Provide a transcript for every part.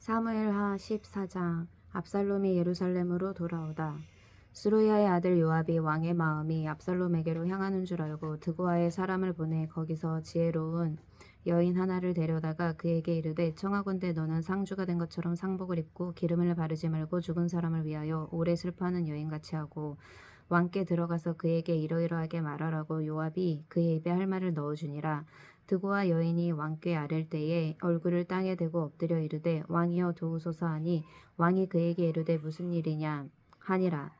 사무엘하 14장. 압살롬이 예루살렘으로 돌아오다. 스루야의 아들 요압이 왕의 마음이 압살롬에게로 향하는 줄 알고 드고아에 사람을 보내 거기서 지혜로운 여인 하나를 데려다가 그에게 이르되, 청하건대 너는 상주가 된 것처럼 상복을 입고 기름을 바르지 말고 죽은 사람을 위하여 오래 슬퍼하는 여인같이 하고 왕께 들어가서 그에게 이러이러하게 말하라고 요압이 그의 입에 할 말을 넣어주니라. 드고와 여인이 왕께 아랠 때에 얼굴을 땅에 대고 엎드려 이르되, 왕이여 도우소서 하니, 왕이 그에게 이르되 무슨 일이냐 하니라.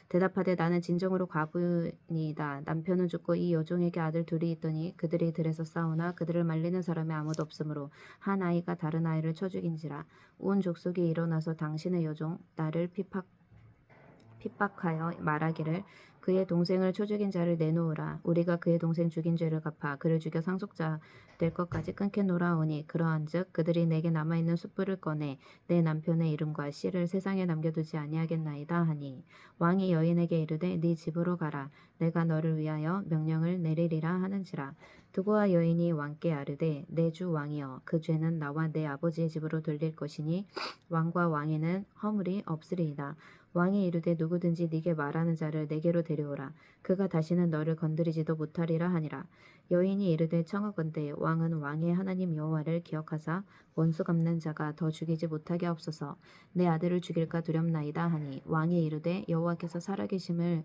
대답하되, 나는 진정으로 과부니이다. 남편은 죽고 이 여종에게 아들 둘이 있더니 그들이 들에서 싸우나 그들을 말리는 사람이 아무도 없으므로 한 아이가 다른 아이를 쳐 죽인지라. 온 족속이 일어나서 당신의 여종 나를 핍박하여 말하기를, 그의 동생을 쳐 죽인 자를 내놓으라. 우리가 그의 동생 죽인 죄를 갚아 그를 죽여 상속자 될 것까지 끊겠노라 하오니, 그러한즉 그들이 내게 남아있는 숯불을 꺼내 내 남편의 이름과 씨를 세상에 남겨두지 아니하겠나이다 하니, 왕이 여인에게 이르되 네 집으로 가라. 내가 너를 위하여 명령을 내리리라 하는지라. 두고와 여인이 왕께 아르되, 내 주 왕이여, 그 죄는 나와 내 아버지의 집으로 돌릴 것이니 왕과 왕에는 허물이 없으리이다. 왕이 이르되, 누구든지 네게 말하는 자를 내게로 데려오라. 그가 다시는 너를 건드리지도 못하리라 하니라. 여인이 이르되, 청하건대 왕은 왕의 하나님 여호와를 기억하사 원수 갚는 자가 더 죽이지 못하게 하옵소서. 내 아들을 죽일까 두렵나이다 하니, 왕이 이르되, 여호와께서 살아계심을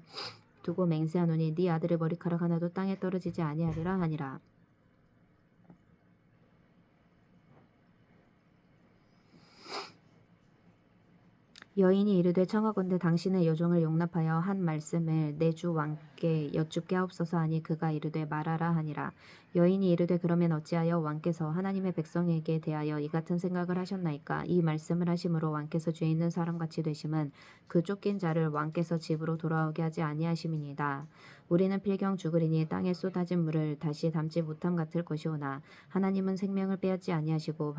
두고 맹세하노니 네 아들의 머리카락 하나도 땅에 떨어지지 아니하리라 하니라. 여인이 이르되, 청하건대 당신의 여종을 용납하여 한 말씀을 내 주 왕께 여쭙게 하옵소서 하니, 그가 이르되 말하라 하니라. 여인이 이르되, 그러면 어찌하여 왕께서 하나님의 백성에게 대하여 이 같은 생각을 하셨나이까? 이 말씀을 하심으로 왕께서 죄 있는 사람같이 되심은 그 쫓긴 자를 왕께서 집으로 돌아오게 하지 아니하심이니이다. 우리는 필경 죽으리니 땅에 쏟아진 물을 다시 담지 못함 같을 것이오나, 하나님은 생명을 빼앗지 아니하시고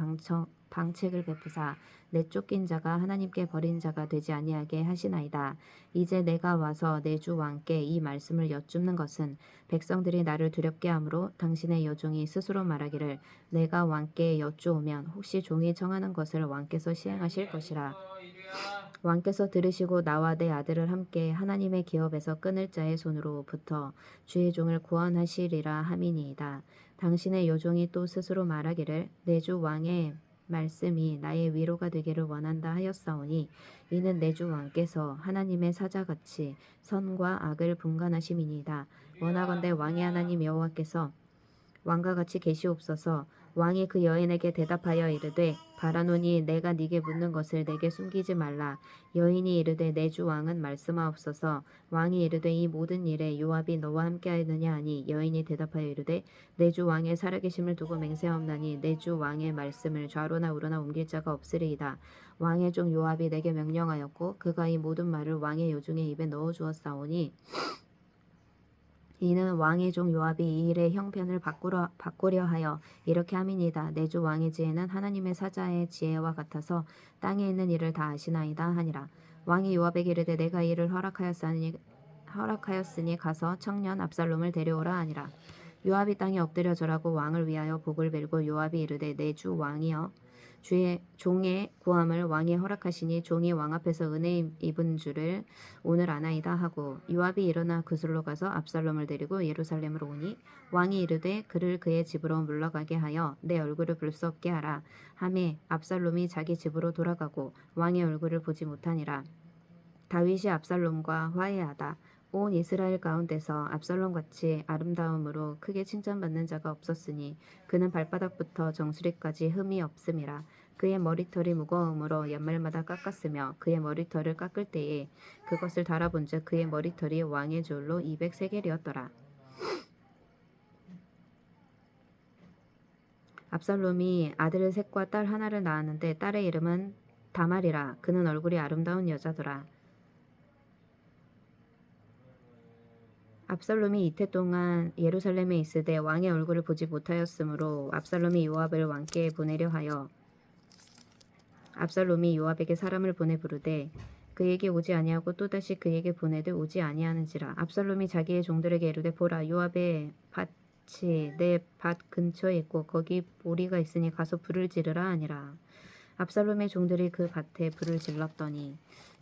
방책을 베푸사 내 쫓긴 자가 하나님께 버린 자가 되지 아니하게 하시나이다. 이제 내가 와서 내 주 왕께 이 말씀을 여쭙는 것은 백성들이 나를 두렵게 하므로 당신의 여종이 스스로 말하기를, 내가 왕께 여쭈오면 혹시 종이 청하는 것을 왕께서 시행하실 것이라. 왕께서 들으시고 나와 내 아들을 함께 하나님의 기업에서 끊을 자의 손으로부터 주의 종을 구원하시리라 함이니이다. 당신의 여종이 또 스스로 말하기를, 내 주 왕의 말씀이 나의 위로가 되기를 원한다 하였사오니, 이는 내 주 왕께서 하나님의 사자같이 선과 악을 분간하심이니이다. 원하건대 왕의 하나님 여호와께서 왕과 같이 계시옵소서. 왕이 그 여인에게 대답하여 이르되, 바라노니 내가 네게 묻는 것을 내게 숨기지 말라. 여인이 이르되, 내 주 왕은 말씀하옵소서. 왕이 이르되, 이 모든 일에 요압이 너와 함께하였느냐 하니, 여인이 대답하여 이르되, 내 주 왕의 살아계심을 두고 맹세하옵나니 내 주 왕의 말씀을 좌로나 우로나 옮길 자가 없으리이다. 왕의 종 요압이 내게 명령하였고 그가 이 모든 말을 왕의 여종의 입에 넣어 주었사오니, 이는 왕의 종 요압이 이 일의 형편을 바꾸려 하여 이렇게 함이니이다. 내 주 왕의 지혜는 하나님의 사자의 지혜와 같아서 땅에 있는 일을 다 아시나이다 하니라. 왕이 요압에게 이르되, 내가 이 일을 허락하였으니 가서 청년 압살롬을 데려오라 하니라. 요압이 땅에 엎드려 절하고 왕을 위하여 복을 빌고 요압이 이르되, 내 주 왕이여, 주의 종의 구함을 왕이 허락하시니 종이 왕 앞에서 은혜 입은 줄을 오늘 아나이다 하고, 요압이 일어나 그술로 가서 압살롬을 데리고 예루살렘으로 오니, 왕이 이르되 그를 그의 집으로 물러가게 하여 내 얼굴을 볼 수 없게 하라 하매 압살롬이 자기 집으로 돌아가고 왕의 얼굴을 보지 못하니라. 다윗이 압살롬과 화해하다. 온 이스라엘 가운데서 압살롬같이 아름다움으로 크게 칭찬받는 자가 없었으니 그는 발바닥부터 정수리까지 흠이 없음이라. 그의 머리털이 무거움으로 연말마다 깎았으며 그의 머리털을 깎을 때에 그것을 달아본즉 그의 머리털이 왕의 줄로 200세겔이었더라. 압살롬이 아들 셋과 딸 하나를 낳았는데 딸의 이름은 다말이라. 그는 얼굴이 아름다운 여자더라. 압살롬이 이태 동안 예루살렘에 있으되 왕의 얼굴을 보지 못하였으므로 압살롬이 요압을 왕께 보내려 하여 압살롬이 요압에게 사람을 보내 부르되 그에게 오지 아니하고 또다시 그에게 보내되 오지 아니하는지라. 압살롬이 자기의 종들에게 이르되, 보라, 요압의 밭이 내 밭 근처에 있고 거기 보리가 있으니 가서 불을 지르라 하니라. 압살롬의 종들이 그 밭에 불을 질렀더니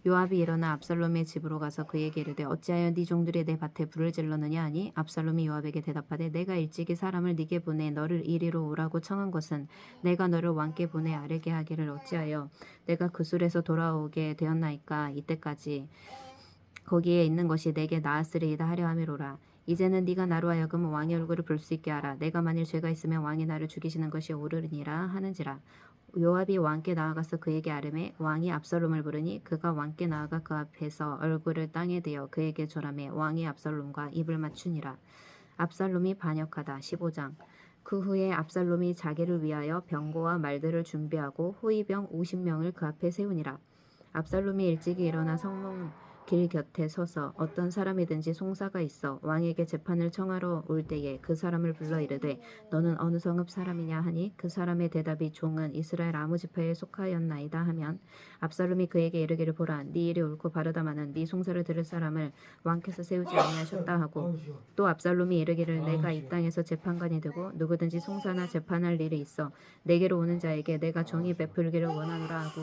요압이 일어나 압살롬의 집으로 가서 그에게 이르되 어찌하여 네 종들이 내 밭에 불을 질렀느냐 하니 압살롬이 요압에게 대답하되 내가 일찍이 사람을 네게 보내 너를 이리로 오라고 청한 것은 내가 너를 왕께 보내 아뢰게 하기를 어찌하여 내가 그술에서 돌아오게 되었나이까 이때까지 거기에 있는 것이 내게 나았으리이다 하려 함이로라. 이제는 네가 나로 하여금 왕의 얼굴을 볼 수 있게 하라. 내가 만일 죄가 있으면 왕이 나를 죽이시는 것이 옳으니라 하는지라. 요압이 왕께 나아가서 그에게 아뢰매 왕이 압살롬을 부르니 그가 왕께 나아가 그 앞에서 얼굴을 땅에 대어 그에게 절하매 왕이 압살롬과 입을 맞추니라. 압살롬이 반역하다. 15장. 그 후에 압살롬이 자기를 위하여 병거와 말들을 준비하고 호위병 50명을 그 앞에 세우니라. 압살롬이 일찍이 일어나 성문 길 곁에 서서 어떤 사람이든지 송사가 있어 왕에게 재판을 청하러 올 때에 그 사람을 불러 이르되 너는 어느 성읍 사람이냐 하니 그 사람의 대답이 종은 이스라엘 아무 지파에 속하였나이다 하면 압살롬이 그에게 이르기를 보라 네 일이 옳고 바르다마는 네 송사를 들을 사람을 왕께서 세우지 아니하셨다 하고 또 압살롬이 이르기를 내가 이 땅에서 재판관이 되고 누구든지 송사나 재판할 일이 있어 내게로 오는 자에게 내가 정의 베풀기를 원하노라 하고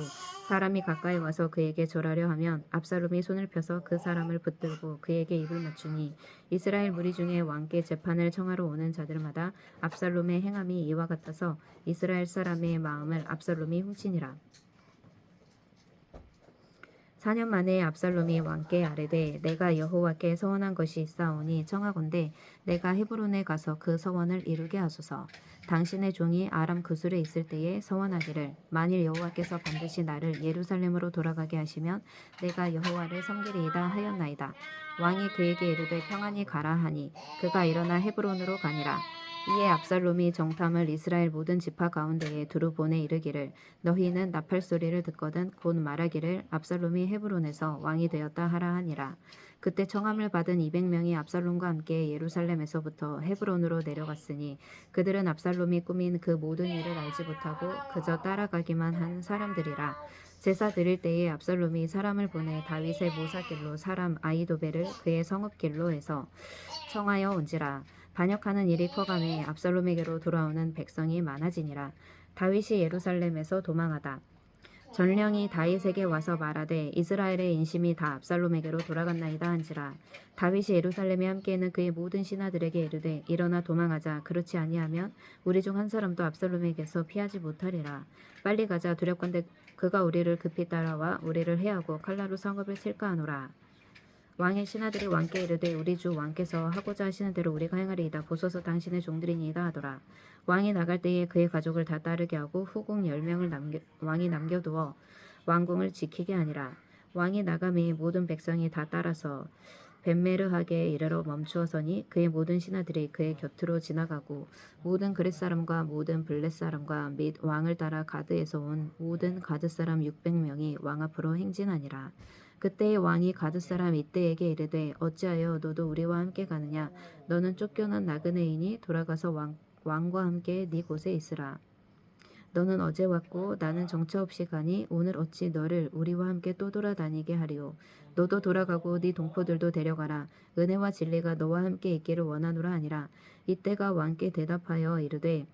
사람이 가까이 와서 그에게 절하려 하면 압살롬이 손을 펴서 그 사람을 붙들고 그에게 입을 맞추니 이스라엘 무리 중에 왕께 재판을 청하러 오는 자들마다 압살롬의 행함이 이와 같아서 이스라엘 사람의 마음을 압살롬이 훔치니라. 4년 만에 압살롬이 왕께 아뢰되 내가 여호와께 서원한 것이 있사오니 청하건대 내가 헤브론에 가서 그 서원을 이루게 하소서. 당신의 종이 아람 그술에 있을 때에 서원하기를 만일 여호와께서 반드시 나를 예루살렘으로 돌아가게 하시면 내가 여호와를 섬기리이다 하였나이다. 왕이 그에게 이르되 평안히 가라 하니 그가 일어나 헤브론으로 가니라. 이에 압살롬이 정탐을 이스라엘 모든 지파 가운데에 두루 보내 이르기를 너희는 나팔 소리를 듣거든 곧 말하기를 압살롬이 헤브론에서 왕이 되었다 하라 하니라. 그때 청함을 받은 200명이 압살롬과 함께 예루살렘에서부터 헤브론으로 내려갔으니 그들은 압살롬이 꾸민 그 모든 일을 알지 못하고 그저 따라가기만 한 사람들이라. 제사 드릴 때에 압살롬이 사람을 보내 다윗의 모사길로 사람 아히도벨을 그의 성읍길로 해서 청하여 온지라. 반역하는 일이 커가매 압살롬에게로 돌아오는 백성이 많아지니라. 다윗이 예루살렘에서 도망하다. 전령이 다윗에게 와서 말하되 이스라엘의 인심이 다 압살롬에게로 돌아갔나이다 한지라. 다윗이 예루살렘에 함께 있는 그의 모든 신하들에게 이르되 일어나 도망하자. 그렇지 아니하면 우리 중 한 사람도 압살롬에게서 피하지 못하리라. 빨리 가자. 두렵건대 그가 우리를 급히 따라와 우리를 해하고 칼날로 성읍을 칠까 하노라. 왕의 신하들이 왕께 이르되 우리 주 왕께서 하고자 하시는 대로 우리가 행하리이다. 보소서 당신의 종들이니이다 하더라. 왕이 나갈 때에 그의 가족을 다 따르게 하고 후궁 10명을 왕이 남겨두어 왕궁을 지키게 하니라. 왕이 나가매 모든 백성이 다 따라서 벳메르하게 이르러 멈추어서니 그의 모든 신하들이 그의 곁으로 지나가고 모든 그렛 사람과 모든 블렛 사람과 및 왕을 따라 가드에서 온 모든 가드 사람 600명이 왕 앞으로 행진하니라. 그때의 왕이 가드 사람 이때에게 이르되 어찌하여 너도 우리와 함께 가느냐 너는 쫓겨난 나그네이니 돌아가서 왕과 함께 네 곳에 있으라. 너는 어제 왔고 나는 정처 없이 가니 오늘 어찌 너를 우리와 함께 또 돌아다니게 하리오. 너도 돌아가고 네 동포들도 데려가라. 은혜와 진리가 너와 함께 있기를 원하노라 하니라. 이때가 왕께 대답하여 이르되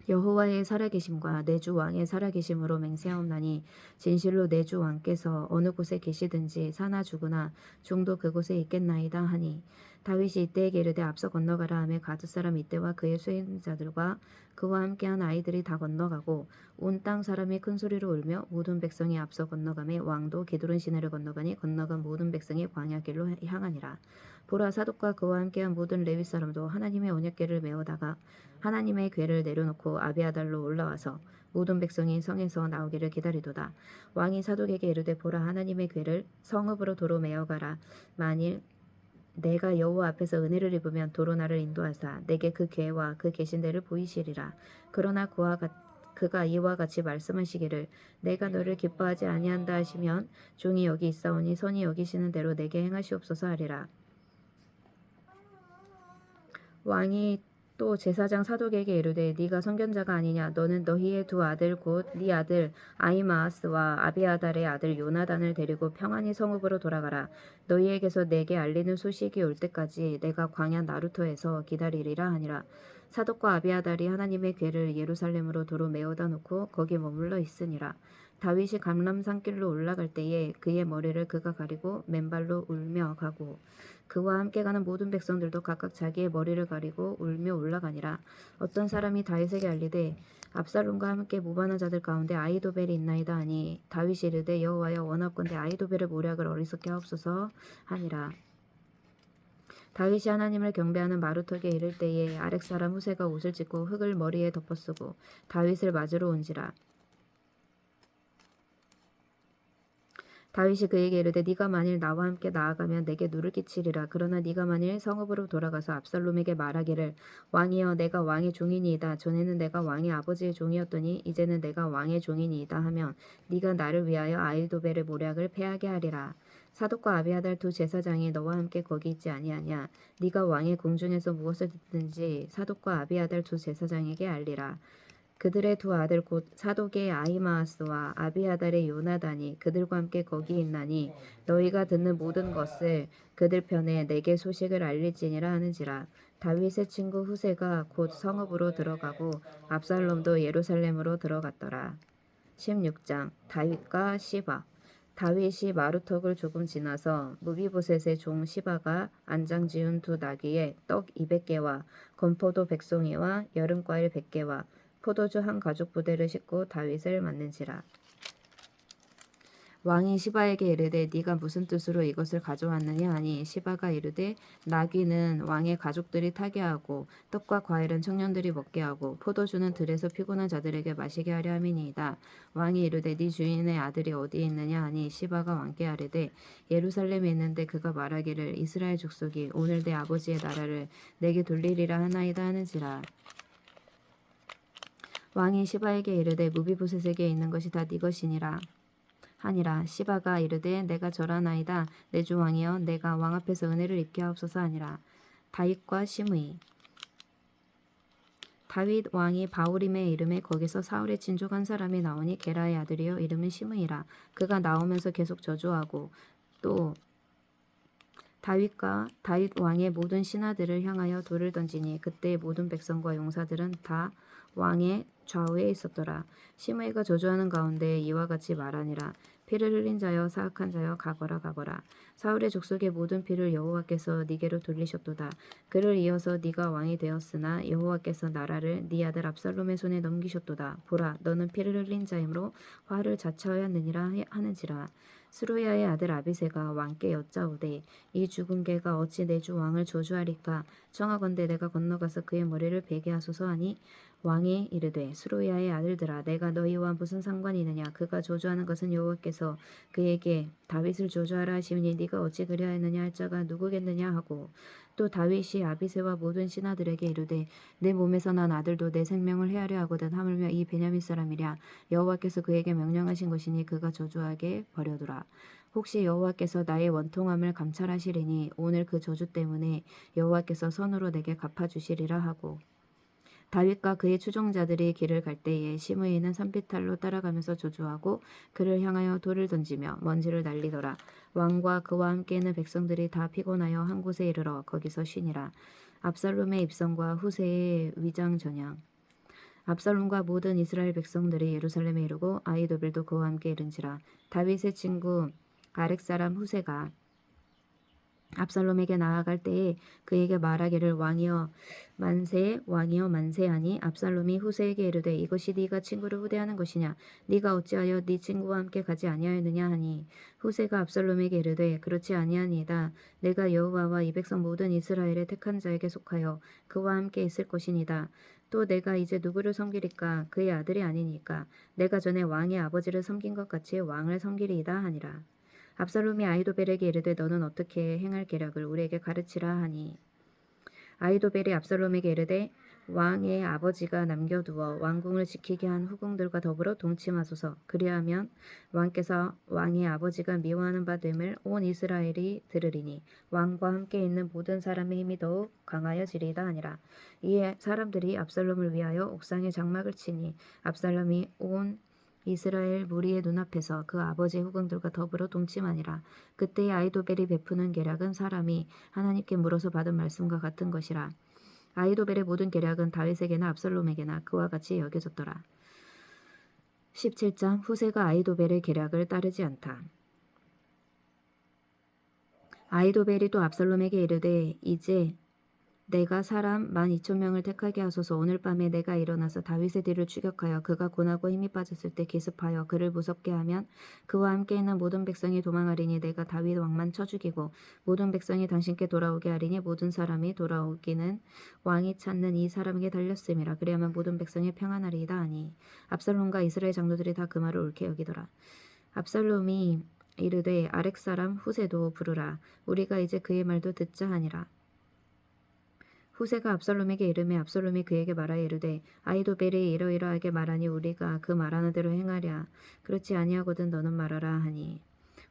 여호와의 살아계심과 내 주 왕의 살아계심으로 맹세하옵나니 진실로 내 주 왕께서 어느 곳에 계시든지 사나 죽으나 종도 그곳에 있겠나이다 하니 다윗이 이때에게 이르되 앞서 건너가라 하며 가드 사람 이때와 그의 수행자들과 그와 함께한 아이들이 다 건너가고 온 땅 사람이 큰 소리로 울며 모든 백성이 앞서 건너가며 왕도 게드론 시내를 건너가니 건너간 모든 백성이 광야길로 향하니라. 보라 사독과 그와 함께한 모든 레위 사람도 하나님의 언약궤를 메어다가 하나님의 궤를 내려놓고 아비아달로 올라와서 모든 백성이 성에서 나오기를 기다리도다. 왕이 사독에게 이르되 보라 하나님의 궤를 성읍으로 도로 메어가라. 만일 내가 여호와 앞에서 은혜를 입으면 도로 나를 인도하사 내게 그 궤와 그 계신 데를 보이시리라. 그러나 그가 이와 같이 말씀하시기를 내가 너를 기뻐하지 아니한다 하시면 종이 여기 있사오니 선이 여기시는 대로 내게 행하시옵소서 하리라. 왕이 또 제사장 사독에게 이르되 네가 선견자가 아니냐 너는 너희의 두 아들 곧 네 아들 아히마아스와 아비아달의 아들 요나단을 데리고 평안히 성읍으로 돌아가라. 너희에게서 내게 알리는 소식이 올 때까지 내가 광야 나루터에서 기다리리라 하니라. 사독과 아비아달이 하나님의 궤를 예루살렘으로 도로 메어다 놓고 거기 머물러 있으니라. 다윗이 감람산길로 올라갈 때에 그의 머리를 그가 가리고 맨발로 울며 가고 그와 함께 가는 모든 백성들도 각각 자기의 머리를 가리고 울며 올라가니라. 어떤 사람이 다윗에게 알리되 압살롬과 함께 무반한 자들 가운데 아히도벨이 있나이다 하니 다윗이 이르되 여호와여 원하건대 아히도벨의 모략을 어리석게 하옵소서 하니라. 다윗이 하나님을 경배하는 마루턱에 이를 때에 아렉 사람 후세가 옷을 찢고 흙을 머리에 덮어쓰고 다윗을 맞으러 온지라. 다윗이 그에게 이르되 네가 만일 나와 함께 나아가면 내게 누를 끼치리라. 그러나 네가 만일 성읍으로 돌아가서 압살롬에게 말하기를 왕이여 내가 왕의 종이니이다. 전에는 내가 왕의 아버지의 종이었더니 이제는 내가 왕의 종이니이다 하면 네가 나를 위하여 아히도벨의 모략을 패하게 하리라. 사독과 아비아달 두 제사장이 너와 함께 거기 있지 아니하냐. 네가 왕의 궁중에서 무엇을 듣든지 사독과 아비아달 두 제사장에게 알리라. 그들의 두 아들 곧 사독의 아히마아스와 아비아달의 요나단이 그들과 함께 거기 있나니 너희가 듣는 모든 것을 그들 편에 내게 소식을 알릴지니라 하는지라. 다윗의 친구 후세가 곧 성읍으로 들어가고 압살롬도 예루살렘으로 들어갔더라. 16장 다윗과 시바. 다윗이 마루턱을 조금 지나서 무비보셋의 종 시바가 안장 지은 두 나귀에 떡 200개와 건포도 100송이와 여름과일 100개와 포도주 한 가죽 부대를 싣고 다윗을 맞는지라. 왕이 시바에게 이르되 네가 무슨 뜻으로 이것을 가져왔느냐 하니 시바가 이르되 나귀는 왕의 가족들이 타게 하고 떡과 과일은 청년들이 먹게 하고 포도주는 들에서 피곤한 자들에게 마시게 하려 함이니이다. 왕이 이르되 네 주인의 아들이 어디에 있느냐 하니 시바가 왕께 아뢰되 예루살렘에 있는데 그가 말하기를 이스라엘 족속이 오늘 내 아버지의 나라를 내게 돌리리라 하나이다 하는지라. 왕이 시바에게 이르되 무비보셋에게 있는 것이 다 네 것이니라 하니라. 시바가 이르되 내가 절하나이다. 내 주 왕이여 내가 왕 앞에서 은혜를 입게 하옵소서 하니라. 다윗과 시므이. 다윗 왕이 바후림에 이름에 거기서 사울의 친족 한 사람이 나오니 게라의 아들이요 이름은 시므이라. 그가 나오면서 계속 저주하고 또 다윗 왕의 모든 신하들을 향하여 돌을 던지니 그때 모든 백성과 용사들은 다 왕의 좌우에 있었더라. 시므이가 저주하는 가운데 이와 같이 말하니라. 피를 흘린 자여 사악한 자여 가거라 가거라. 사울의 족속의 모든 피를 여호와께서 네게로 돌리셨도다. 그를 이어서 네가 왕이 되었으나 여호와께서 나라를 네 아들 압살롬의 손에 넘기셨도다. 보라 너는 피를 흘린 자이므로 화를 자처하였느니라 하는지라. 스루야의 아들 아비새가 왕께 여짜오되 이 죽은 개가 어찌 내 주 왕을 저주하리까. 청하건대 내가 건너가서 그의 머리를 베게 하소서 하니 왕이 이르되 스루야의 아들들아 내가 너희와 무슨 상관이 있느냐. 그가 저주하는 것은 여호와께서 그에게 다윗을 저주하라 하시니 네가 어찌 그리하였느냐 할 자가 누구겠느냐 하고 또 다윗이 아비새와 모든 신하들에게 이르되 내 몸에서 난 아들도 내 생명을 해하려 하거든 하물며 이 베냐민 사람이랴. 여호와께서 그에게 명령하신 것이니 그가 저주하게 버려두라. 혹시 여호와께서 나의 원통함을 감찰하시리니 오늘 그 저주 때문에 여호와께서 선으로 내게 갚아주시리라 하고 다윗과 그의 추종자들이 길을 갈 때에 시므이는 산비탈로 따라가면서 저주하고 그를 향하여 돌을 던지며 먼지를 날리더라. 왕과 그와 함께 있는 백성들이 다 피곤하여 한 곳에 이르러 거기서 쉬니라. 압살롬의 입성과 후세의 위장 전향. 압살롬과 모든 이스라엘 백성들이 예루살렘에 이르고 아히도벨도 그와 함께 이른지라. 다윗의 친구 아렉 사람 후세가 압살롬에게 나아갈 때에 그에게 말하기를 왕이여 만세 왕이여 만세하니 압살롬이 후세에게 이르되 이것이 네가 친구를 후대하는 것이냐. 네가 어찌하여 네 친구와 함께 가지 아니하였느냐 하니 후세가 압살롬에게 이르되 그렇지 아니하니이다. 내가 여호와와 이 백성 모든 이스라엘의 택한 자에게 속하여 그와 함께 있을 것이니이다. 또 내가 이제 누구를 섬기리까. 그의 아들이 아니니까. 내가 전에 왕의 아버지를 섬긴 것 같이 왕을 섬기리이다 하니라. 압살롬이 아히도벨에게 이르되 너는 어떻게 행할 계략을 우리에게 가르치라 하니 아히도벨이 압살롬에게 이르되 왕의 아버지가 남겨두어 왕궁을 지키게 한 후궁들과 더불어 동침하소서. 그리하면 왕께서 왕의 아버지가 미워하는 바 됨을 온 이스라엘이 들으리니 왕과 함께 있는 모든 사람의 힘이 더욱 강하여지리이다 하니라. 이에 사람들이 압살롬을 위하여 옥상에 장막을 치니 압살롬이 온 이스라엘 무리의 눈앞에서 그 아버지의 후궁들과 더불어 동침하니라. 그때의 아히도벨이 베푸는 계략은 사람이 하나님께 물어서 받은 말씀과 같은 것이라. 아히도벨의 모든 계략은 다윗에게나 압살롬에게나 그와 같이 여겨졌더라. 17장 후세가 아히도벨의 계략을 따르지 않다. 아히도벨이 또 압살롬에게 이르되 이제 내가 사람 12,000명을 택하게 하소서. 오늘 밤에 내가 일어나서 다윗의 뒤를 추격하여 그가 고나고 힘이 빠졌을 때 기습하여 그를 무섭게 하면 그와 함께 있는 모든 백성이 도망하리니 내가 다윗 왕만 쳐 죽이고 모든 백성이 당신께 돌아오게 하리니 모든 사람이 돌아오기는 왕이 찾는 이 사람에게 달렸음이라. 그리하면 모든 백성이 평안하리이다 하니 압살롬과 이스라엘 장로들이 다 그 말을 옳게 여기더라. 압살롬이 이르되 아렉 사람 후세도 부르라. 우리가 이제 그의 말도 듣자 하니라. 후세가 압살롬에게 이르매 압살롬이 그에게 말하여 이르되 아히도벨이 이러이러하게 말하니 우리가 그 말하는 대로 행하랴. 그렇지 아니하거든 너는 말하라 하니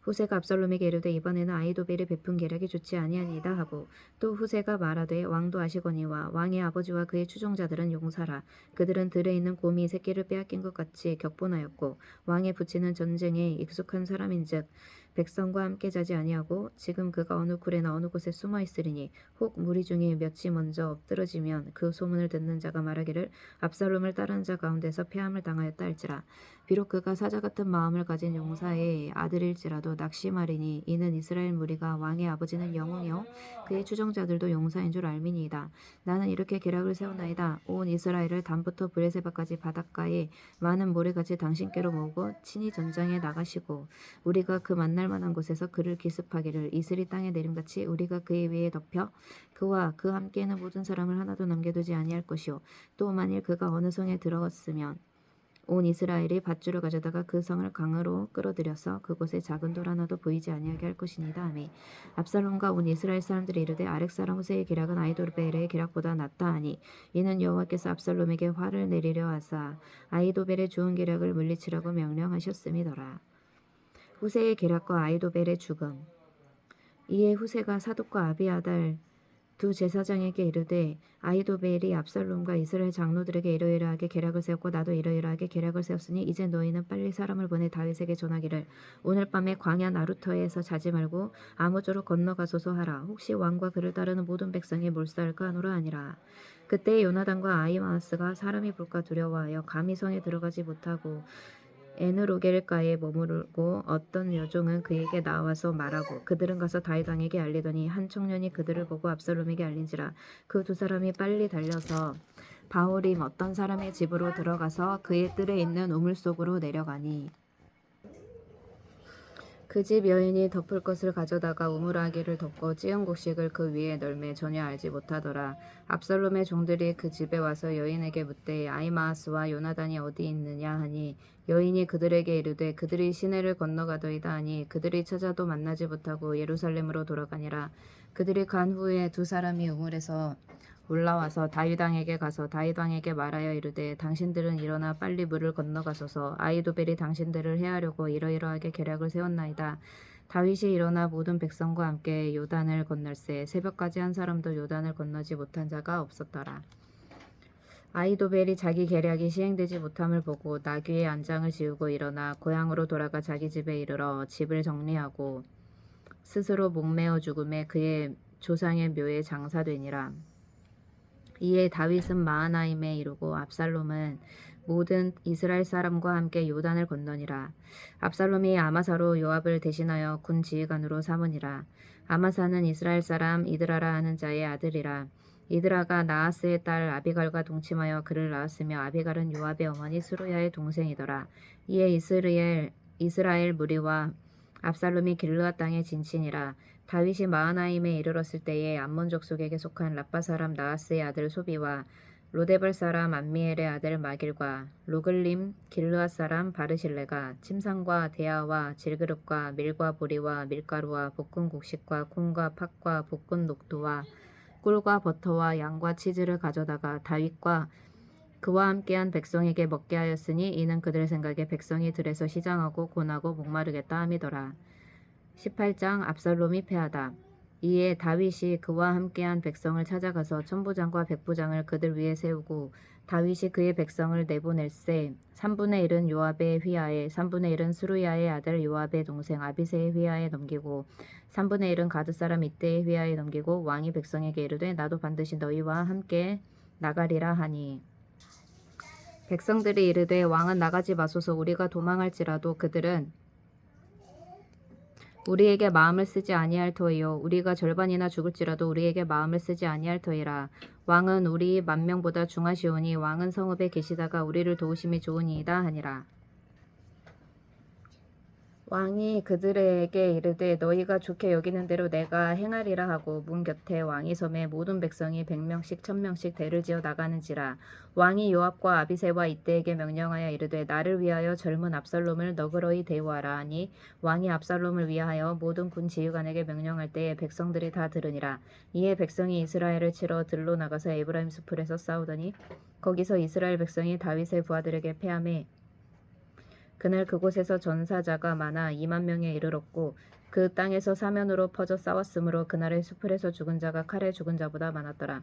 후세가 압살롬에게 이르되 이번에는 아히도벨이 베푼 계략이 좋지 아니하니이다 하고 또 후세가 말하되 왕도 아시거니와 왕의 아버지와 그의 추종자들은 용사라. 그들은 들에 있는 곰이 새끼를 빼앗긴 것 같이 격분하였고 왕의 부치는 전쟁에 익숙한 사람인즉 백성과 함께 자지 아니하고 지금 그가 어느 굴에나 어느 곳에 숨어 있으리니 혹 무리 중에 몇이 먼저 엎드러지면 그 소문을 듣는 자가 말하기를 압살롬을 따르는 자 가운데서 패함을 당하였다 할지라. 비록 그가 사자 같은 마음을 가진 용사의 아들일지라도 낙심하리니 이는 이스라엘 무리가 왕의 아버지는 영웅이요 그의 추종자들도 용사인 줄 알미니이다. 나는 이렇게 계략을 세웠나이다. 온 이스라엘을 담부터 브레세바까지 바닷가에 많은 모래같이 당신께로 모으고 친히 전장에 나가시고 우리가 그 만날 만한 곳에서 그를 기습하기를 이슬이 땅에 내림같이 우리가 그의 위에 덮여 그와 그 함께 있는 모든 사람을 하나도 남겨두지 아니할 것이요 또 만일 그가 어느 성에 들어갔으면 온 이스라엘이 밧줄을 가져다가 그 성을 강으로 끌어들여서 그곳에 작은 돌 하나도 보이지 아니하게 할 것이니이다 하매 압살롬과 온 이스라엘 사람들이 이르되 아렉 사람 후세의 계략은 아히도벨의 계략보다 낫다 하니 이는 여호와께서 압살롬에게 화를 내리려 하사 아히도벨의 좋은 계략을 물리치라고 명령하셨음이더라. 후세의 계략과 아히도벨의 죽음. 이에 후세가 사독과 아비아달 두 제사장에게 이르되 아히도벨이 압살롬과 이스라엘 장로들에게 이러이러하게 계략을 세웠고 나도 이러이러하게 계략을 세웠으니 이제 너희는 빨리 사람을 보내 다윗에게 전하기를 오늘 밤에 광야 나루터에서 자지 말고 아무쪼록 건너가소서 하라. 혹시 왕과 그를 따르는 모든 백성이 몰살까 하노라 하니라. 그때 요나단과 아히마아스가 사람이 볼까 두려워하여 감히 성에 들어가지 못하고 에누로겔가에 머무르고 어떤 여종은 그에게 나와서 말하고 그들은 가서 다윗 왕에게 알리더니 한 청년이 그들을 보고 압살롬에게 알린지라. 그 두 사람이 빨리 달려서 바후림 어떤 사람의 집으로 들어가서 그의 뜰에 있는 우물 속으로 내려가니 그 집 여인이 덮을 것을 가져다가 우물아기를 덮고 찌은 곡식을 그 위에 널매 전혀 알지 못하더라. 압살롬의 종들이 그 집에 와서 여인에게 묻되 아히마아스와 요나단이 어디 있느냐 하니 여인이 그들에게 이르되 그들이 시내를 건너가더이다 하니 그들이 찾아도 만나지 못하고 예루살렘으로 돌아가니라. 그들이 간 후에 두 사람이 우물에서 올라와서 다윗 왕에게 가서 다윗 왕에게 말하여 이르되 당신들은 일어나 빨리 물을 건너가소서. 아히도벨이 당신들을 해하려고 이러이러하게 계략을 세웠나이다. 다윗이 일어나 모든 백성과 함께 요단을 건널새 새벽까지 한 사람도 요단을 건너지 못한 자가 없었더라. 아히도벨이 자기 계략이 시행되지 못함을 보고 나귀의 안장을 지우고 일어나 고향으로 돌아가 자기 집에 이르러 집을 정리하고 스스로 목매어 죽음에 그의 조상의 묘에 장사되니라. 이에 다윗은 마하나임에 이르고 압살롬은 모든 이스라엘 사람과 함께 요단을 건너니라. 압살롬이 아마사로 요압을 대신하여 군 지휘관으로 삼으니라. 아마사는 이스라엘 사람 이드라라 하는 자의 아들이라. 이드라가 나하스의 딸 아비갈과 동침하여 그를 낳았으며 아비갈은 요압의 어머니 스루야의 동생이더라. 이에 이스라엘 무리와 압살롬이 길르앗 땅에 진친이라. 다윗이 마하나임에 이르렀을 때에 암몬 족속에게 속한 라빠 사람 나하스의 아들 소비와 로데발 사람 암미엘의 아들 마길과 로글림 길르앗 사람 바르실레가 침상과 대야와 질그릇과 밀과 보리와 밀가루와 볶은 곡식과 콩과 팥과 볶은 녹두와 꿀과 버터와 양과 치즈를 가져다가 다윗과 그와 함께한 백성에게 먹게 하였으니 이는 그들 생각에 백성이 들에서 시장하고 고나고 목마르겠다 함이더라. 18장 압살롬이 패하다. 이에 다윗이 그와 함께한 백성을 찾아가서 천부장과 백부장을 그들 위에 세우고 다윗이 그의 백성을 내보낼세 3분의 1은 요압의 휘하에 3분의 1은 스루야의 아들 요압의 동생 아비새의 휘하에 넘기고 3분의 1은 가드 사람 이때의 휘하에 넘기고 왕이 백성에게 이르되 나도 반드시 너희와 함께 나가리라 하니 백성들이 이르되 왕은 나가지 마소서 우리가 도망할지라도 그들은 우리에게 마음을 쓰지 아니할 터이요 우리가 절반이나 죽을지라도 우리에게 마음을 쓰지 아니할 터이라. 왕은 우리 만명보다 중하시오니 왕은 성읍에 계시다가 우리를 도우심이 좋으니이다 하니라. 왕이 그들에게 이르되 너희가 좋게 여기는 대로 내가 행하리라 하고 문 곁에 왕이 섬에 모든 백성이 100명씩 1000명씩 대를 지어 나가는지라. 왕이 요압과 아비새와 이때에게 명령하여 이르되 나를 위하여 젊은 압살롬을 너그러이 대우하라 하니 왕이 압살롬을 위하여 모든 군 지휘관에게 명령할 때에 백성들이 다 들으니라. 이에 백성이 이스라엘을 치러 들로 나가서 에브라임 수풀에서 싸우더니 거기서 이스라엘 백성이 다윗의 부하들에게 패하매 그날 그곳에서 전사자가 많아 2만 명에 이르렀고 그 땅에서 사면으로 퍼져 싸웠으므로 그날의 수풀에서 죽은 자가 칼에 죽은 자보다 많았더라.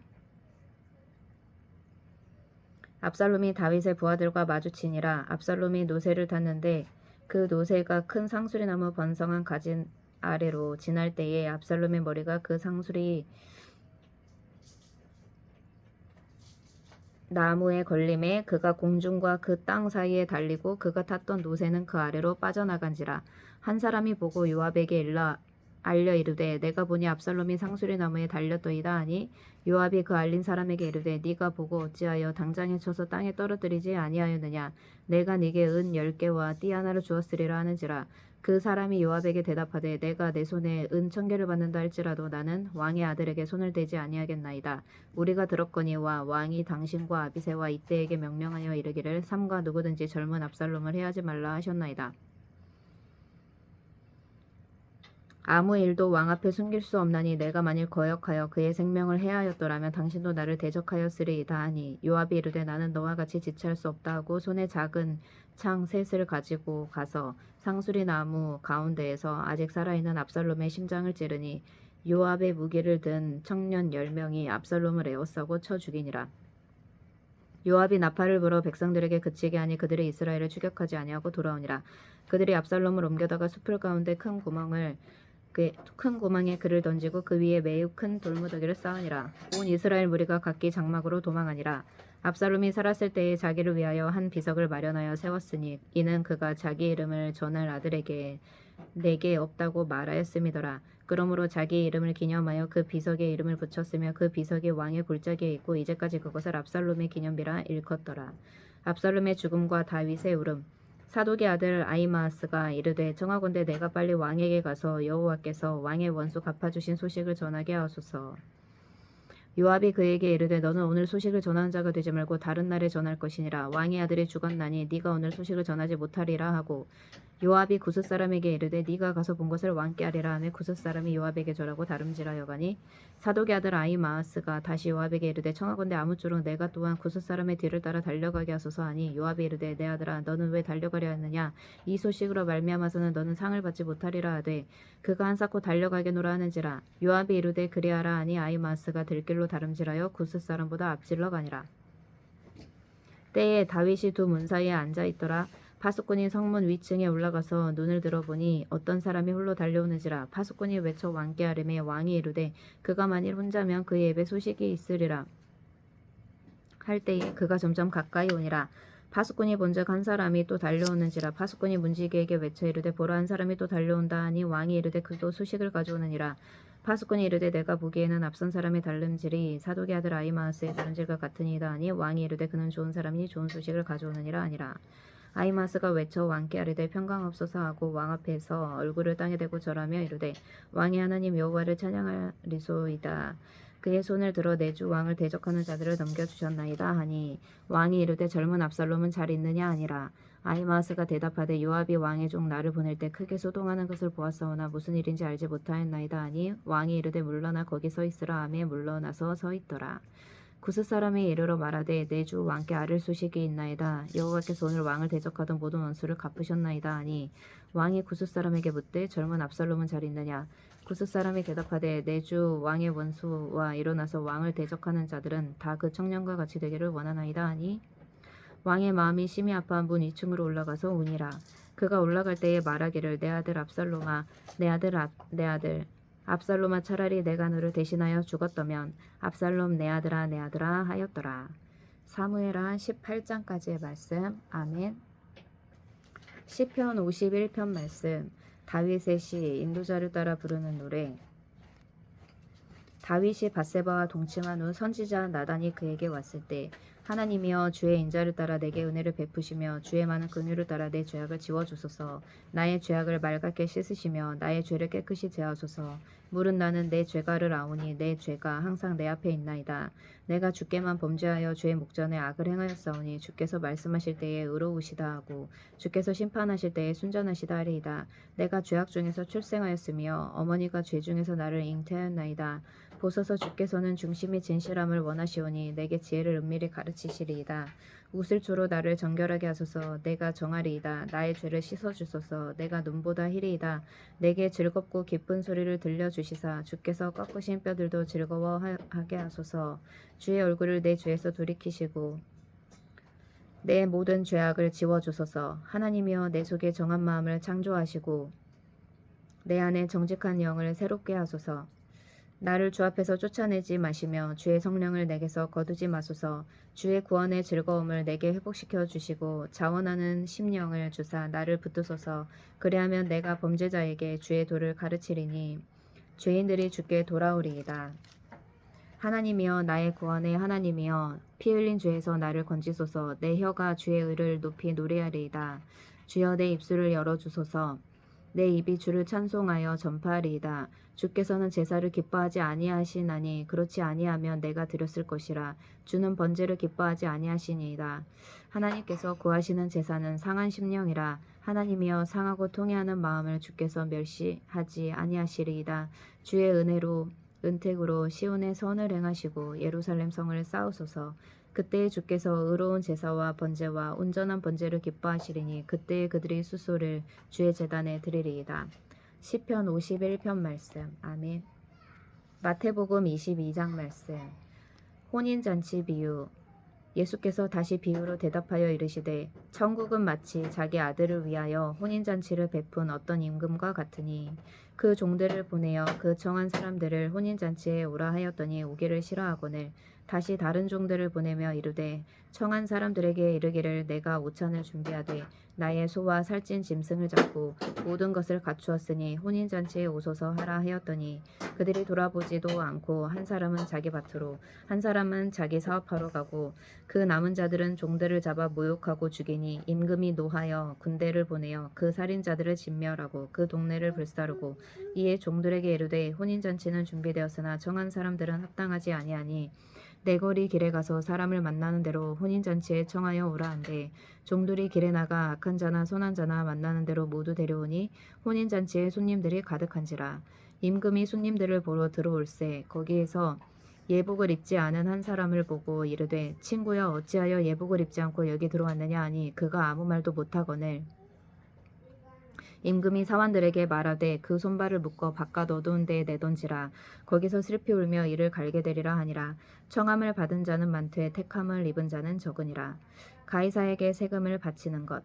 압살롬이 다윗의 부하들과 마주치니라. 압살롬이 노새를 탔는데 그 노새가 큰 상수리나무 번성한 가지 아래로 지날 때에 압살롬의 머리가 그 상수리 나무에 걸림에 그가 공중과 그 땅 사이에 달리고 그가 탔던 노새는 그 아래로 빠져나간지라. 한 사람이 보고 요압에게 알려 이르되 내가 보니 압살롬이 상수리 나무에 달렸더이다 하니 요압이 그 알린 사람에게 이르되 네가 보고 어찌하여 당장에 쳐서 땅에 떨어뜨리지 아니하였느냐. 내가 네게 은 10개와 띠 하나를 주었으리라 하는지라. 그 사람이 요압에게 대답하되 내가 내 손에 은 1000개를 받는다 할지라도 나는 왕의 아들에게 손을 대지 아니하겠나이다. 우리가 들었거니와 왕이 당신과 아비새와 이때에게 명령하여 이르기를 삼가 누구든지 젊은 압살롬을 해하지 말라 하셨나이다. 아무 일도 왕 앞에 숨길 수 없나니 내가 만일 거역하여 그의 생명을 해하였더라면 당신도 나를 대적하였으리이다 하니 요압이 이르되 나는 너와 같이 지체할 수 없다 하고 손에 작은 창 셋을 가지고 가서 상수리 나무 가운데에서 아직 살아있는 압살롬의 심장을 찌르니 요압의 무기를 든 청년 10명이 압살롬을 에워싸고 쳐 죽이니라. 요압이 나팔을 불어 백성들에게 그치게 하니 그들이 이스라엘을 추격하지 아니하고 돌아오니라. 그들이 압살롬을 옮겨다가 수풀 가운데 큰 구멍에 그를 던지고 그 위에 매우 큰 돌무더기를 쌓으니라. 온 이스라엘 무리가 각기 장막으로 도망하니라. 압살롬이 살았을 때에 자기를 위하여 한 비석을 마련하여 세웠으니 이는 그가 자기 이름을 전할 아들에게 내게 없다고 말하였음이더라. 그러므로 자기 이름을 기념하여 그 비석에 이름을 붙였으며 그 비석이 왕의 골짜기에 있고 이제까지 그것을 압살롬의 기념비라 일컫더라. 압살롬의 죽음과 다윗의 울음. 사독의 아들 아히마아스가 이르되 청하건대 내가 빨리 왕에게 가서 여호와께서 왕의 원수 갚아주신 소식을 전하게 하소서. 요압이 그에게 이르되 너는 오늘 소식을 전하는 자가 되지 말고 다른 날에 전할 것이니라. 왕의 아들이 죽었나니 네가 오늘 소식을 전하지 못하리라 하고 요압이 구스 사람에게 이르되 네가 가서 본 것을 왕께 하리라 하며 구스 사람이 요압에게 절하고 다름질하여 가니 사독의 아들 아히마아스가 다시 요압에게 이르되 청하건대 아무쪼록 내가 또한 구스 사람의 뒤를 따라 달려가게 하소서 하니 요압이 이르되 내 아들아 너는 왜 달려가려 하느냐. 이 소식으로 말미암아서는 너는 상을 받지 못하리라 하되 그가 한사코 달려가게노라 하는지라. 요압이 이르되 그리하라 하니 아히마아스가 들길로 다름질하여 구스 사람보다 앞질러 가니라. 때에 다윗이 두 문 사이에 앉아 있더라. 파수꾼이 성문 위층에 올라가서 눈을 들어보니 어떤 사람이 홀로 달려오는지라. 파수꾼이 외쳐 왕께 아뢰매 왕이 이르되 그가 만일 혼자면 그의 입에 소식이 있으리라 할 때에 그가 점점 가까이 오니라. 파수꾼이 본즉 한 사람이 또 달려오는지라. 파수꾼이 문지기에게 외쳐 이르되 보라 한 사람이 또 달려온다 하니 왕이 이르되 그도 소식을 가져오느니라. 파수꾼이 이르되 내가 보기에는 앞선 사람의 달름질이 사독의 아들 아히마아스의 달름질과 같으니이다 하니 왕이 이르되 그는 좋은 사람이니 좋은 소식을 가져오느니라 하니라. 아히마아스가 외쳐 왕께 아뢰되 평강없소서 하고 왕 앞에서 얼굴을 땅에 대고 절하며 이르되 왕의 하나님 여호와를 찬양하리소이다. 그의 손을 들어 내 주 왕을 대적하는 자들을 넘겨주셨나이다 하니 왕이 이르되 젊은 압살롬은 잘 있느냐 하니라. 아히마아스가 대답하되 요압이 왕의 종 나를 보낼 때 크게 소동하는 것을 보았사오나 무슨 일인지 알지 못하였나이다 하니 왕이 이르되 물러나 거기 서 있으라 하며 물러나서 서 있더라. 구스 사람이 이르러 말하되 내 주 왕께 아를 소식이 있나이다. 여호와께서 오늘 왕을 대적하던 모든 원수를 갚으셨나이다 하니 왕이 구스 사람에게 묻되 젊은 압살롬은 잘 있느냐. 구스 사람이 대답하되 내 주 왕의 원수와 일어나서 왕을 대적하는 자들은 다 그 청년과 같이 되기를 원하나이다 하니 왕의 마음이 심히 아파 문 2층으로 올라가서 우니라. 그가 올라갈 때에 말하기를 내 아들 압살롬아 내 아들 압살롬아 차라리 내가 너를 대신하여 죽었다면 압살롬 내 아들아 하였더라. 사무엘하 18장까지의 말씀. 아멘. 시편 51편 말씀. 다윗의 시 인도자를 따라 부르는 노래. 다윗이 밧세바와 동침한 후 선지자 나단이 그에게 왔을 때 하나님이여 주의 인자를 따라 내게 은혜를 베푸시며 주의 많은 긍휼을 따라 내 죄악을 지워주소서. 나의 죄악을 맑게 씻으시며 나의 죄를 깨끗이 제하소서. 물은 나는 내 죄가를 아오니 내 죄가 항상 내 앞에 있나이다. 내가 주께만 범죄하여 주의 목전에 악을 행하였사오니 주께서 말씀하실 때에 의로우시다 하고 주께서 심판하실 때에 순전하시다 하리이다. 내가 죄악 중에서 출생하였으며 어머니가 죄 중에서 나를 잉태하였나이다. 보소서 주께서는 중심이 진실함을 원하시오니 내게 지혜를 은밀히 가르치시리이다. 웃을초로 나를 정결하게 하소서. 내가 정하리이다. 나의 죄를 씻어주소서. 내가 눈보다 희리이다. 내게 즐겁고 기쁜 소리를 들려주시사 주께서 꺾으신 뼈들도 즐거워하게 하소서. 주의 얼굴을 내 죄에서 돌이키시고 내 모든 죄악을 지워주소서. 하나님이여 내 속에 정한 마음을 창조하시고 내 안에 정직한 영을 새롭게 하소서. 나를 주 앞에서 쫓아내지 마시며 주의 성령을 내게서 거두지 마소서. 주의 구원의 즐거움을 내게 회복시켜 주시고 자원하는 심령을 주사 나를 붙드소서. 그리하면 내가 범죄자에게 주의 도를 가르치리니 죄인들이 주께 돌아오리이다. 하나님이여 나의 구원의 하나님이여 피 흘린 죄에서 나를 건지소서. 내 혀가 주의 의를 높이 노래하리이다. 주여 내 입술을 열어주소서. 내 입이 주를 찬송하여 전파하리이다. 주께서는 제사를 기뻐하지 아니하시나니 그렇지 아니하면 내가 드렸을 것이라. 주는 번제를 기뻐하지 아니하시니이다. 하나님께서 구하시는 제사는 상한 심령이라. 하나님이여 상하고 통회하는 마음을 주께서 멸시하지 아니하시리이다. 주의 은택으로 시온의 선을 행하시고 예루살렘 성을 쌓으소서. 그때에 주께서 의로운 제사와 번제와 온전한 번제를 기뻐하시리니 그때에 그들이 수소를 주의 제단에 드리리이다. 시편 51편 말씀. 아멘. 마태복음 22장 말씀. 혼인잔치 비유. 예수께서 다시 비유로 대답하여 이르시되 천국은 마치 자기 아들을 위하여 혼인잔치를 베푼 어떤 임금과 같으니 그 종들을 보내어 그 청한 사람들을 혼인잔치에 오라 하였더니 오기를 싫어하거늘 다시 다른 종들을 보내며 이르되 청한 사람들에게 이르기를 내가 오찬을 준비하되 나의 소와 살찐 짐승을 잡고 모든 것을 갖추었으니 혼인잔치에 오소서 하라 하였더니 그들이 돌아보지도 않고 한 사람은 자기 밭으로 한 사람은 자기 사업하러 가고 그 남은 자들은 종들을 잡아 모욕하고 죽이니 임금이 노하여 군대를 보내어 그 살인자들을 진멸하고 그 동네를 불사르고 이에 종들에게 이르되 혼인잔치는 준비되었으나 청한 사람들은 합당하지 아니하니 내거리 길에 가서 사람을 만나는 대로 혼인잔치에 청하여 오라 한대 종들이 길에 나가 악한 자나 선한 자나 만나는 대로 모두 데려오니 혼인잔치에 손님들이 가득한지라. 임금이 손님들을 보러 들어올세 거기에서 예복을 입지 않은 한 사람을 보고 이르되 친구여 어찌하여 예복을 입지 않고 여기 들어왔느냐 하니 그가 아무 말도 못하거늘 임금이 사환들에게 말하되 그 손발을 묶어 바깥 어두운 데에 내던지라. 거기서 슬피 울며 이를 갈게 되리라 하니라. 청함을 받은 자는 많되 택함을 입은 자는 적으니라. 가이사에게 세금을 바치는 것.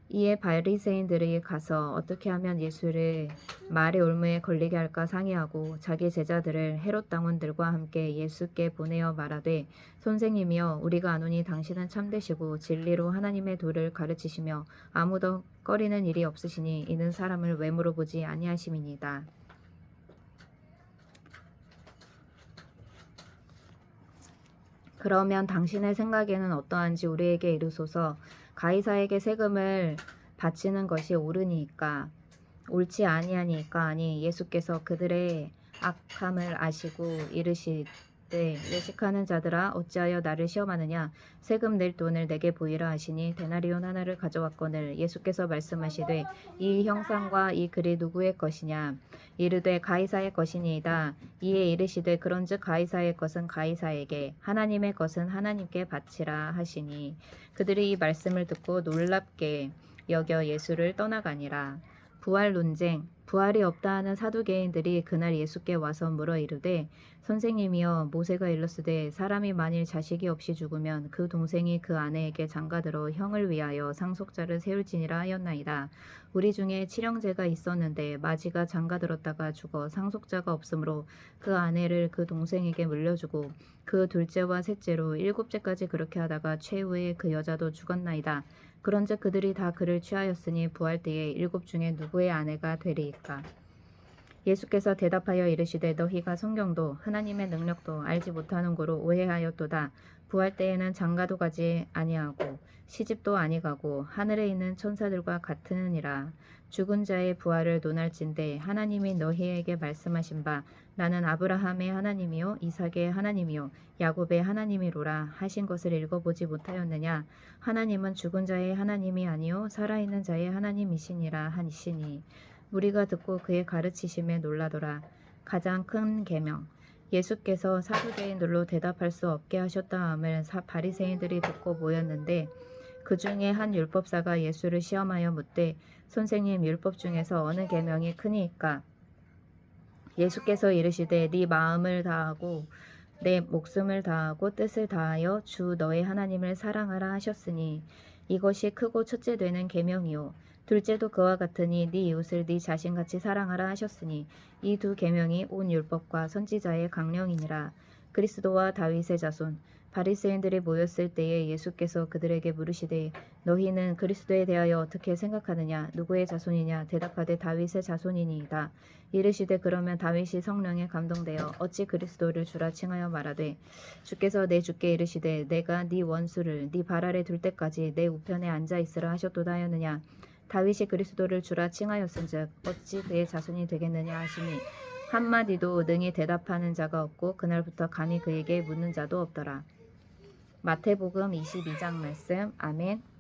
이에 바리새인들이 가서 어떻게 하면 예수를 말의 올무에 걸리게 할까 상의하고 자기 제자들을 헤롯 당원들과 함께 예수께 보내어 말하되 선생님이여 우리가 아노니 당신은 참되시고 진리로 하나님의 도를 가르치시며 아무도 꺼리는 일이 없으시니 이는 사람을 왜 물어보지 아니하심이니이다. 그러면 당신의 생각에는 어떠한지 우리에게 이르소서. 가이사에게 세금을 바치는 것이 옳으니까 옳지 아니하니까 아니 예수께서 그들의 악함을 아시고 외식하는 자들아 어찌하여 나를 시험하느냐 세금 낼 돈을 내게 보이라 하시니 데나리온 하나를 가져왔거늘 예수께서 말씀하시되 이 형상과 이 글이 누구의 것이냐 이르되 가이사의 것이니이다. 이에 이르시되 그런즉 가이사의 것은 가이사에게 하나님의 것은 하나님께 바치라 하시니 그들이 이 말씀을 듣고 놀랍게 여겨 예수를 떠나가니라. 부활 논쟁. 부활이 없다 하는 사두개인들이 그날 예수께 와서 물어 이르되 선생님이여 모세가 일렀으되 사람이 만일 자식이 없이 죽으면 그 동생이 그 아내에게 장가들어 형을 위하여 상속자를 세울지니라 하였나이다. 우리 중에 칠형제가 있었는데 마지가 장가들었다가 죽어 상속자가 없으므로 그 아내를 그 동생에게 물려주고 그 둘째와 셋째로 일곱째까지 그렇게 하다가 최후에 그 여자도 죽었나이다. 그런즉 그들이 다 그를 취하였으니 부활 때에 일곱 중에 누구의 아내가 되리이까? 예수께서 대답하여 이르시되 너희가 성경도 하나님의 능력도 알지 못하는 고로 오해하였도다. 부활 때에는 장가도 가지 아니하고 시집도 아니가고 하늘에 있는 천사들과 같으니라. 죽은 자의 부활을 논할진대 하나님이 너희에게 말씀하신 바 나는 아브라함의 하나님이요 이삭의 하나님이요 야곱의 하나님이로라 하신 것을 읽어보지 못하였느냐. 하나님은 죽은 자의 하나님이 아니요 살아있는 자의 하나님이시니라 하시니 우리가 듣고 그의 가르치심에 놀라더라. 가장 큰 계명. 예수께서 사두개인들로 대답할 수 없게 하셨다 함을 바리새인들이 듣고 모였는데 그 중에 한 율법사가 예수를 시험하여 묻되 선생님 율법 중에서 어느 계명이 크니이까? 예수께서 이르시되 네 마음을 다하고 내 목숨을 다하고 뜻을 다하여 주 너의 하나님을 사랑하라 하셨으니 이것이 크고 첫째 되는 계명이요 둘째도 그와 같으니 네 이웃을 네 자신같이 사랑하라 하셨으니 이 두 계명이 온 율법과 선지자의 강령이니라. 그리스도와 다윗의 자손. 바리새인들이 모였을 때에 예수께서 그들에게 물으시되 너희는 그리스도에 대하여 어떻게 생각하느냐 누구의 자손이냐 대답하되 다윗의 자손이니이다. 이르시되 그러면 다윗이 성령에 감동되어 어찌 그리스도를 주라 칭하여 말하되 주께서 내 주께 이르시되 내가 네 원수를 네 발 아래 둘 때까지 내 우편에 앉아 있으라 하셨도다 하였느냐. 다윗이 그리스도를 주라 칭하였은즉 어찌 그의 자손이 되겠느냐 하시니 한마디도 능히 대답하는 자가 없고 그날부터 감히 그에게 묻는 자도 없더라. 마태복음 22장 말씀. 아멘.